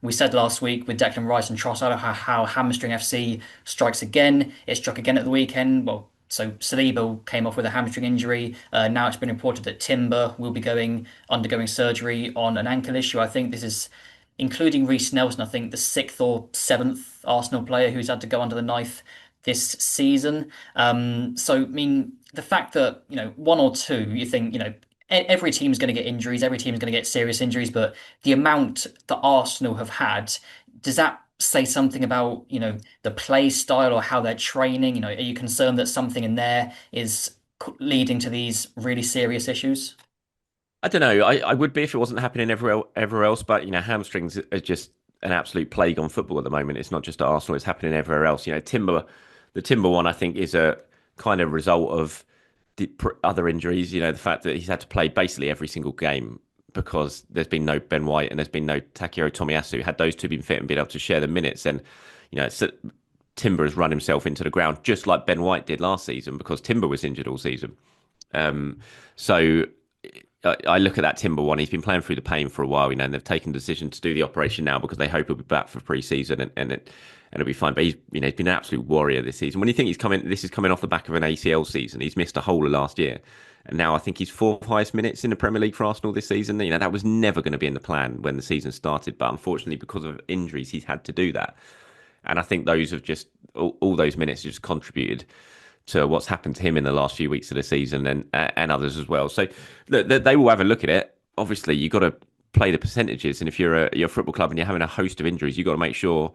We said last week with Declan Rice and Trossard how hamstring FC strikes again. It struck again at the weekend. Well, so Saliba came off with a hamstring injury. Now it's been reported that Timber will be undergoing surgery on an ankle issue. I think this is, including Reece Nelson, I think the sixth or seventh Arsenal player who's had to go under the knife this season. So I mean, the fact that one or two, you think every team's going to get injuries, every team's going to get serious injuries, but the amount that Arsenal have had, does that say something about the play style or how they're training? Are you concerned that something in there is leading to these really serious issues? I don't know. I would be if it wasn't happening everywhere else, but hamstrings are just an absolute plague on football at the moment. It's not just at Arsenal; it's happening everywhere else. The Timber one, I think, is a kind of result of other injuries. The fact that he's had to play basically every single game because there's been no Ben White and there's been no Takehiro Tomiyasu. Had those two been fit and been able to share the minutes, then Timber has run himself into the ground just like Ben White did last season because Timber was injured all season. So I look at that Timber one. He's been playing through the pain for a while, and they've taken the decision to do the operation now because they hope he'll be back for pre-season and it'll be fine. But he's been an absolute warrior this season. When you think this is coming off the back of an ACL season. He's missed a whole of last year, and now I think he's fourth highest minutes in the Premier League for Arsenal this season. That was never going to be in the plan when the season started, but unfortunately because of injuries, he's had to do that. And I think those have just all those minutes have just contributed to what's happened to him in the last few weeks of the season and others as well. So look, they will have a look at it. Obviously, you've got to play the percentages, and if you're a football club and you're having a host of injuries, you've got to make sure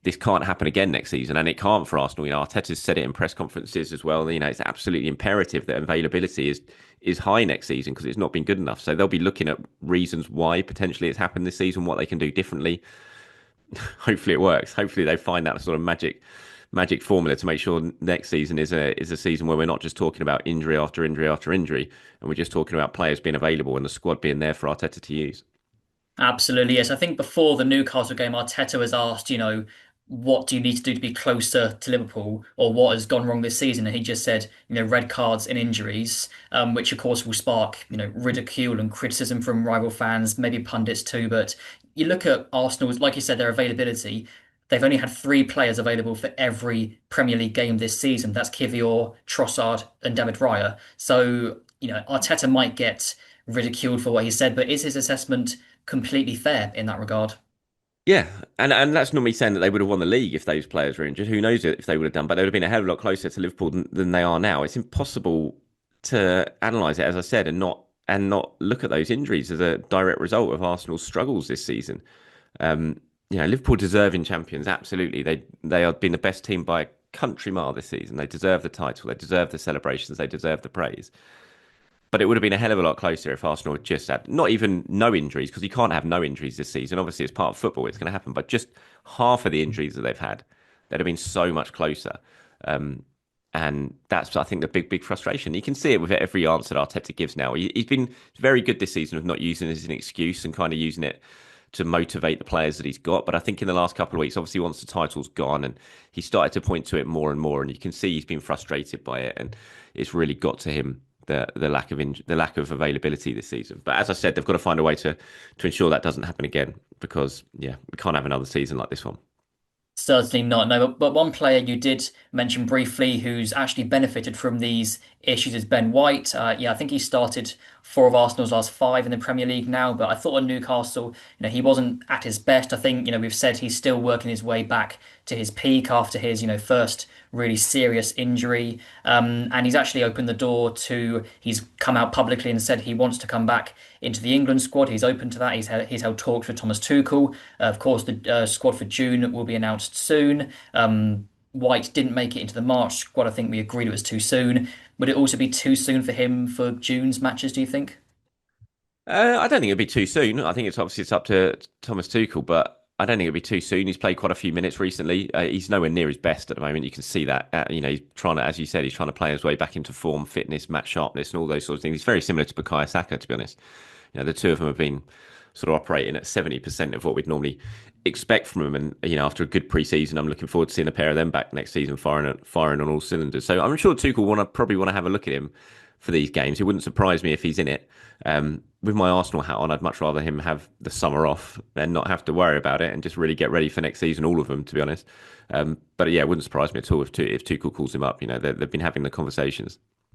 this can't happen again next season, and it can't for Arsenal. Arteta's said it in press conferences as well. It's absolutely imperative that availability is high next season because it's not been good enough. So they'll be looking at reasons why potentially it's happened this season, what they can do differently. Hopefully it works. Hopefully they find that sort of magic formula to make sure next season is a season where we're not just talking about injury after injury after injury, and we're just talking about players being available and the squad being there for Arteta to use. Absolutely, yes. I think before the Newcastle game, Arteta was asked, what do you need to do to be closer to Liverpool, or what has gone wrong this season? And he just said, red cards and injuries, which of course will spark, ridicule and criticism from rival fans, maybe pundits too. But you look at Arsenal's, like you said, their availability. They've only had three players available for every Premier League game this season. That's Kivior, Trossard, and David Raya. So, Arteta might get ridiculed for what he said, but is his assessment completely fair in that regard? Yeah, and that's normally saying that they would have won the league if those players were injured. Who knows if they would have done, but they would have been a hell of a lot closer to Liverpool than they are now. It's impossible to analyse it, as I said, and not look at those injuries as a direct result of Arsenal's struggles this season. Liverpool deserving champions, absolutely. They have been the best team by a country mile this season. They deserve the title. They deserve the celebrations. They deserve the praise. But it would have been a hell of a lot closer if Arsenal had just had not even no injuries, because you can't have no injuries this season. Obviously, it's part of football. It's going to happen. But just half of the injuries that they've had, they'd have been so much closer. And that's, I think, the big frustration. You can see it with every answer that Arteta gives now. He's been very good this season of not using it as an excuse and kind of using it to motivate the players that he's got. But I think in the last couple of weeks, obviously, once the title's gone, and he started to point to it more and more, and you can see he's been frustrated by it, and it's really got to him the lack of availability this season. But as I said, they've got to find a way to ensure that doesn't happen again because we can't have another season like this one. Certainly not. No, but one player you did mention briefly who's actually benefited from these issues is Ben White. I think he started four of Arsenal's last five in the Premier League now, but I thought on Newcastle, he wasn't at his best. I think, we've said he's still working his way back to his peak after his, first really serious injury. And he's actually opened the door he's come out publicly and said he wants to come back into the England squad. He's open to that. He's held talks with Thomas Tuchel. Of course, the squad for June will be announced soon. White didn't make it into the March squad. I think we agreed it was too soon. Would it also be too soon for him for June's matches, do you think? I don't think it'd be too soon. I think it's up to Thomas Tuchel, but I don't think it'd be too soon. He's played quite a few minutes recently. He's nowhere near his best at the moment. You can see that. He's trying to, as you said, he's trying to play his way back into form, fitness, match sharpness, and all those sorts of things. He's very similar to Bukayo Saka, to be honest. The two of them have been sort of operating at 70% of what we'd normally expect from them. And after a good pre-season, I'm looking forward to seeing a pair of them back next season, firing on all cylinders. So I'm sure Tuchel probably want to have a look at him for these games. It wouldn't surprise me if he's in it. with my Arsenal hat on, I'd much rather him have the summer off and not have to worry about it and just really get ready for next season, all of them, to be honest. But yeah, it wouldn't surprise me at all if Tuchel calls him up. They've been having the conversations.